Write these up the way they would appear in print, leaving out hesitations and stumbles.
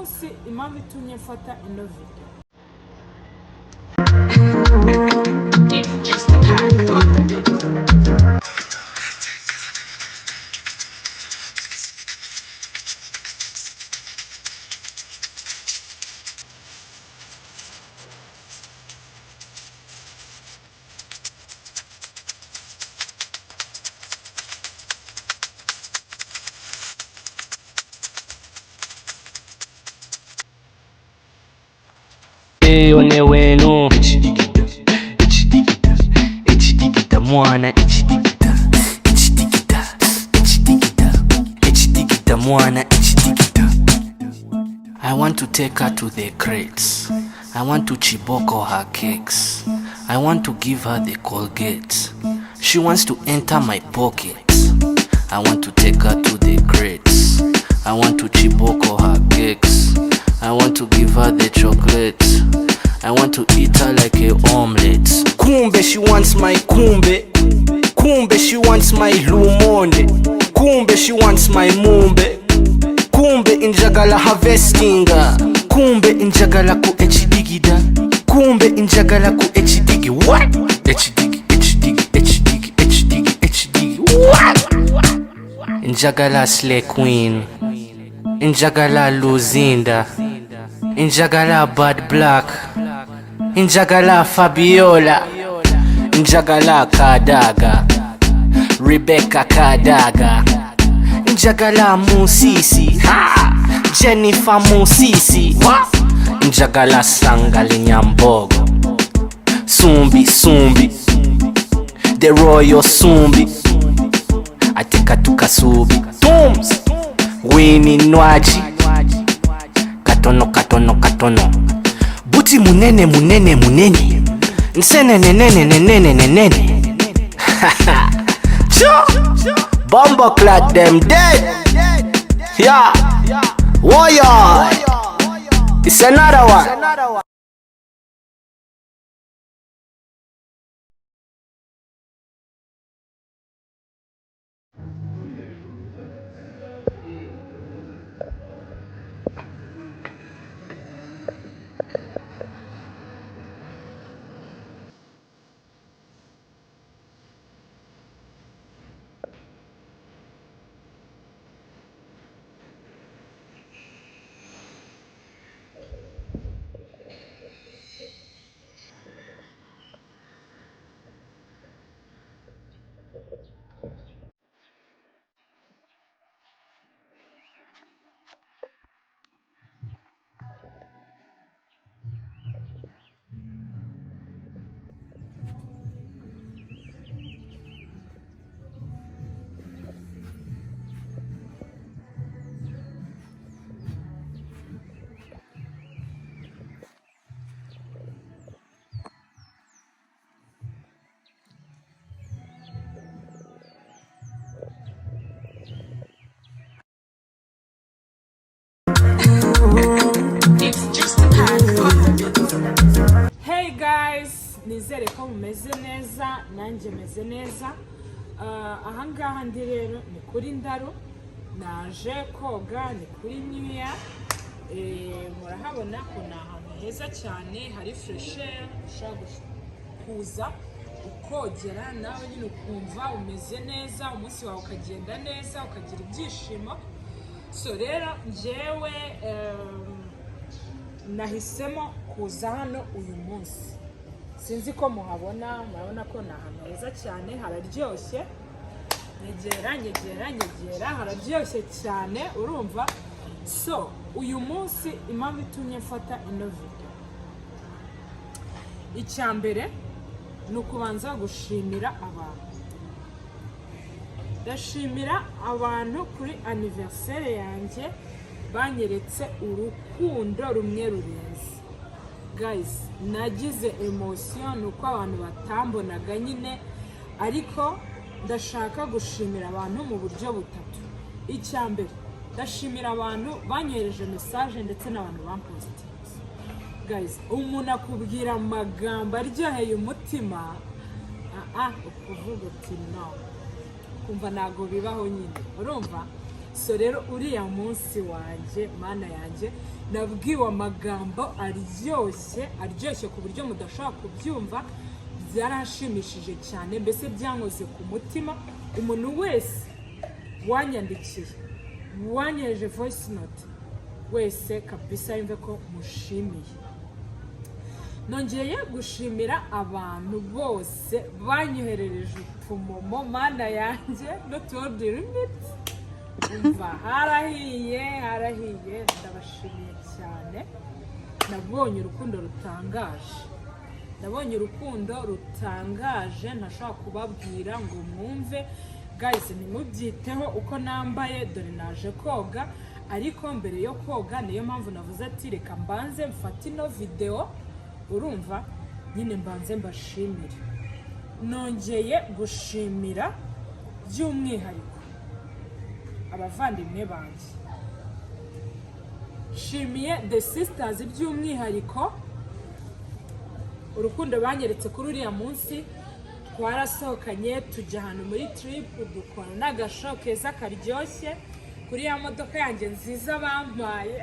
munsi impamvu itumye mfata ino video one wenu ichidigita mwana ichidigita mwana ichidigita. I want to take her to the crates. I want to chiboko her cakes. I want to give her the Colgate. She wants to enter my pocket. I want to take her to the crates. I want to chiboko her cakes. I want to give her the chocolate. I want to eat her like a omelette. Kumbe she wants my kumbe. Kumbe she wants my lumonde. Kumbe she wants my mumbe. Kumbe injagala harvestinga. Kumbe injagala ku echidigida. Kumbe injagala ku echidigi. What? Echidigi, echidigi, echidigi, echidigi, echidigi. What? Injagala slay queen. Injagala Luzinda. Injagala Bad Black. Injagala Fabiola. Injagala Kadaga. Rebecca Kadaga. Injagala Musisi. Ha! Jennifer Musisi. Injagala Sangali Nyambogo. Sumbi Sumbi. The Royal Sumbi. Atika Tukasubi. Tooms. Winnie Nwaji. Katono katono katono. Buti munene munene munene. Nsene nenene nenene nenene. Bombo clad them dead. Yeah. Warrior. It's another one. Hey guys, nizere ko mumeze neza, nanjye meze neza. Ahangaha ndi rero ni kuri NDARU, naje koga ni kuri New Year. Murahabona ko ni ahantu heza cyane, hari fresh air, ushaka kuza ukogera nawe nyine ukumva umeze neza, umunsi wawe ukagenda neza, ukagira ibyishimo. So rero njyewe nahisemo kuza hano uyu munsi. Sinzi ko muhabona, murabona ko ni ahantu heza cyane, hararyoshye. Nyegera, hararyoshye cyane, urumva. So uyu munsi impamvu itumye mfata ino video, icyambere ni ukubanza gushimira abantu. Ndashimira abantu kuri anniversaire yanjye banyeretse urukundo rumwe rurenze. Guys, nagize emotion nuko abantu batambonaga nyine, ariko ndashaka gushimira abantu mu buryo butatu. Icyambere, ndashimira abantu banyohereje message ndetse n'abantu bampositinze. Guys, umuntu akubwira amagambo aryoheye umutima, ukuvuga uti no, kumva nago bibaho nyine, urumva. so rero uriya munsi wanjye mana yanjye nabwiwe amagambo aryoshye ku buryo mudashobora kubyumva. Byarashimishije cyane, mbese byankoze ku mutima. Umuntu wese wanyandikiye, wanyereje voice note wese kabisa yumve ko mushimiye. Nongeye gushimira abantu bose banyoherereje utumomo, mana yanjye n'utundi limits. Umva harahiye, ndabashimiye cyane. Nabonye urukundo rutangaje, ntashobora kubabwira ngo mwumve. Guys, ntimubyiteho uko nambaye, dore naje koga, ariko mbere yo koga niyo mpamvu navuze ati reka mbanze mfate ino video, urumva nyine mbanze mbashimire. Nongeye gushimira by'umwihariko abavandimwe banjye. Shimiye the sisters by'umwihariko, urukundo banyeretse kuri uriya munsi. Twarasohokanye tujya ahantu muri trip, dukora n'agashow keza karyoshye kuri ya modoka yanjye nziza bamuhaye.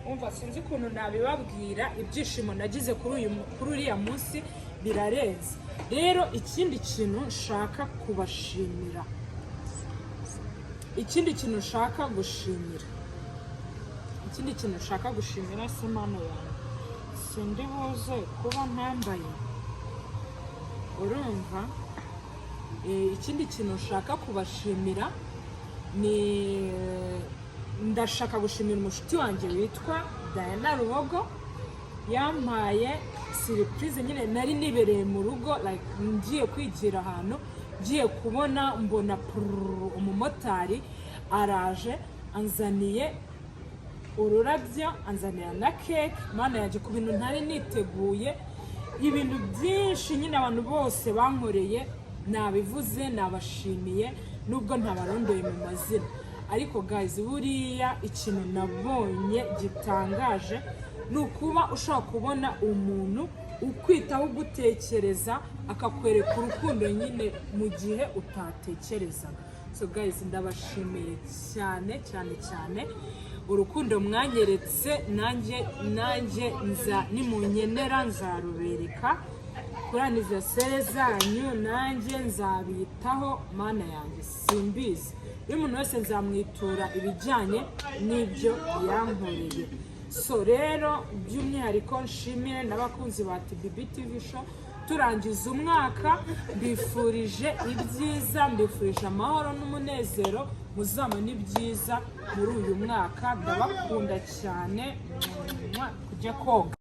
Umva sinzi ukuntu nabibabwira, ibyishimo nagize kuri uriya munsi birarenze. Rero ikindi kintu nshaka kubashimira, ikindi kintu nshaka gushimira se mano yawe, sindi buze kuba ntambaye, urumva. Ikindi kintu nshaka kubashimira ni ndashaka gushimira umushuti wanjye witwa Diana Ruhogo, yampaye surprise. Nyine nari nibereye mu rugo, like ngiye kwigira ahantu, ngiye kubona mbona umumotari araje anzaniye ururabyo, anzanira na cake. Mana yaje ku bintu ntari niteguye, ibintu byinshi nyine abantu bose bankoreye nabivuze, nabashimiye nubwo ntabarondoye mu mazina. Ariko guys, buriya ikintu nabonye gitangaje ni ukuba ushobora kubona umuntu ukwitaho, ugutekereza, akakwereka urukundo nyine mu gihe utatekerezaga. So guys, ndabashimiye cyane urukundo mwanyeretse. nanjye nimunyenera nzarubereka kuri anniversaire zanyu, nanjye nzabitaho. Mana yanjye simbizi, iyo umuntu wese nzamwitura ibijyanye n'ibyo yankoreye. So rero by'umwihariko nshimire n'abakunzi ba TBB TV show. Turangiza umwaka, mbifurije ibyiza, mbifurije amahoro n'umunezero, muzaba ni byiza muri uyu mwaka. Ndabakunda cyane, kujya koga.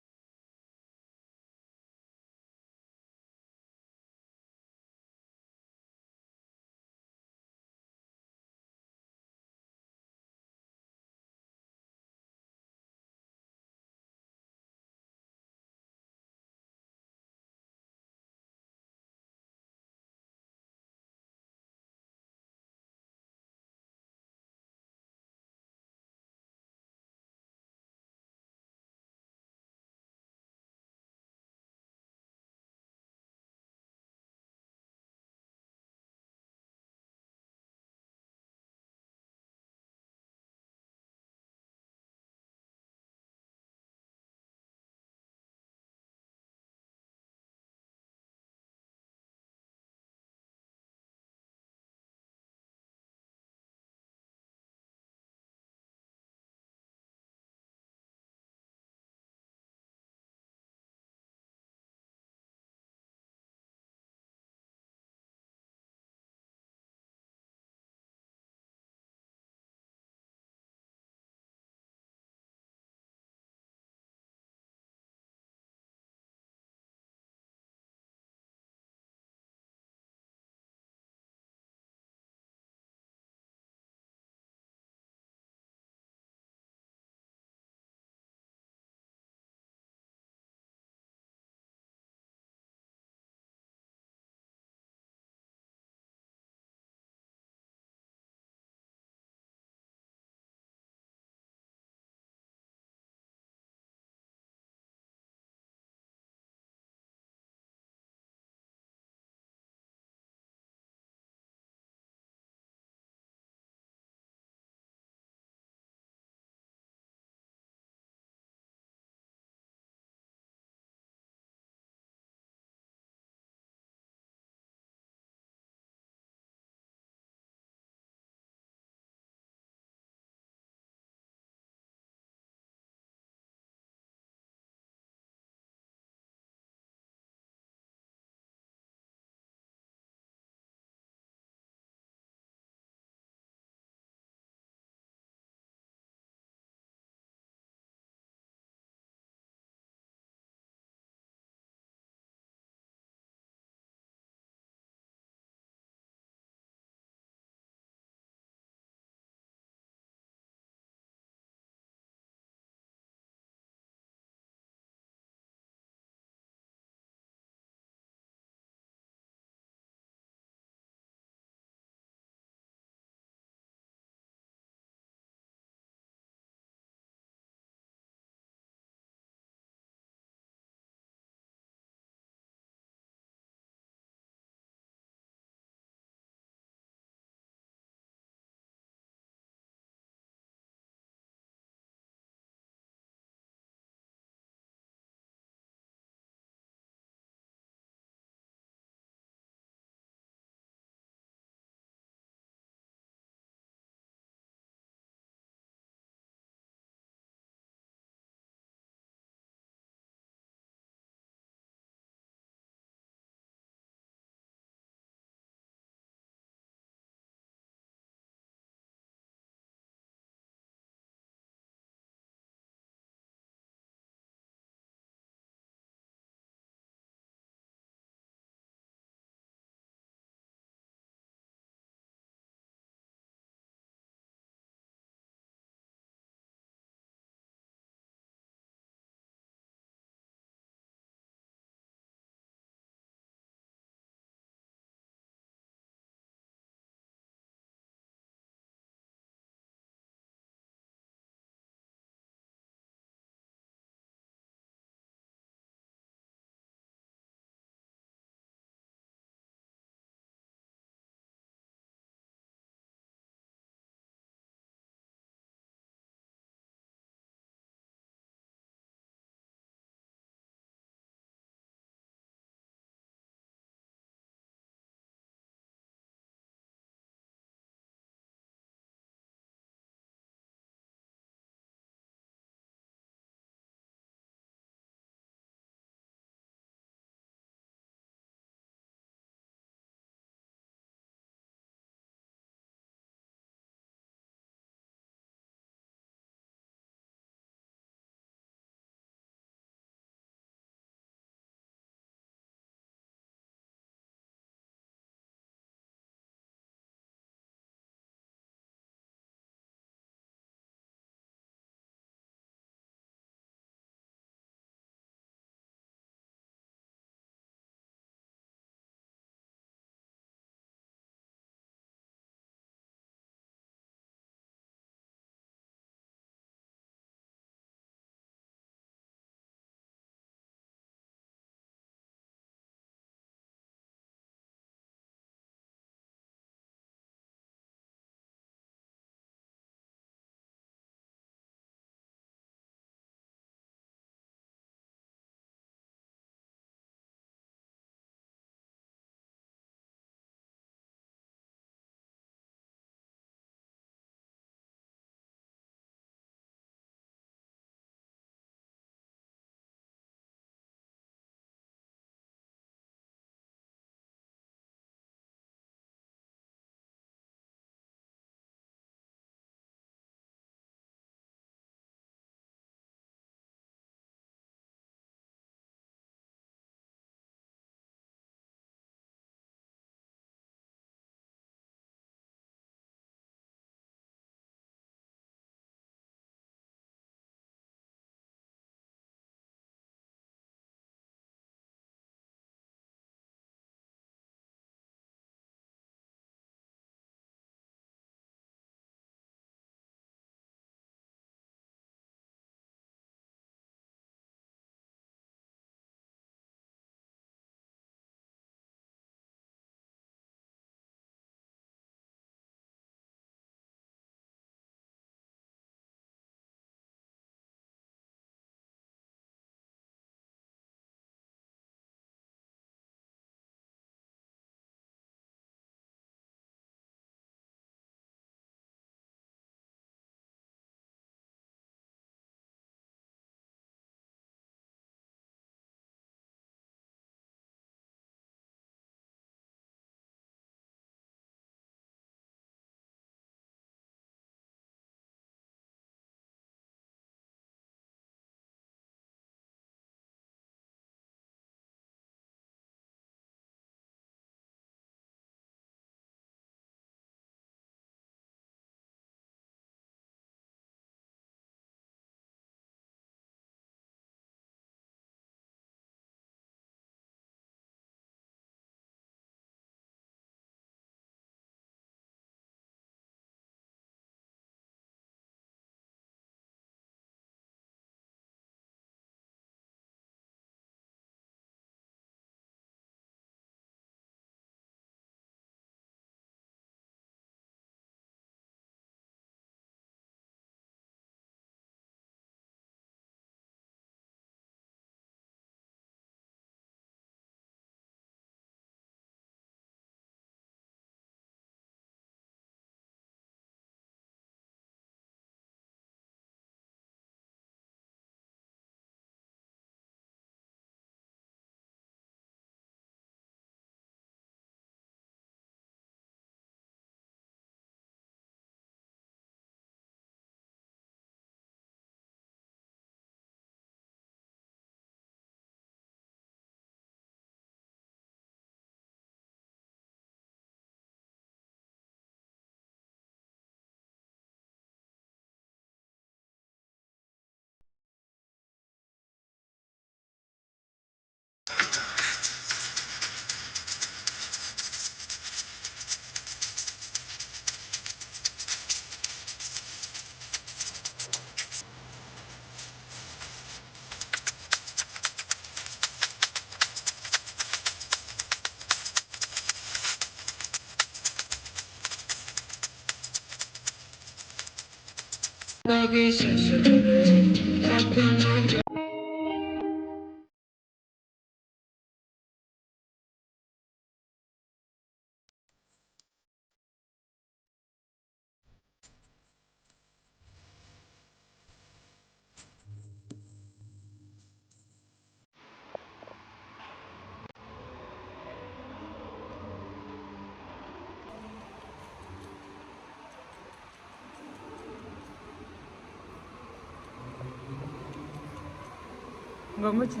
Ngo muke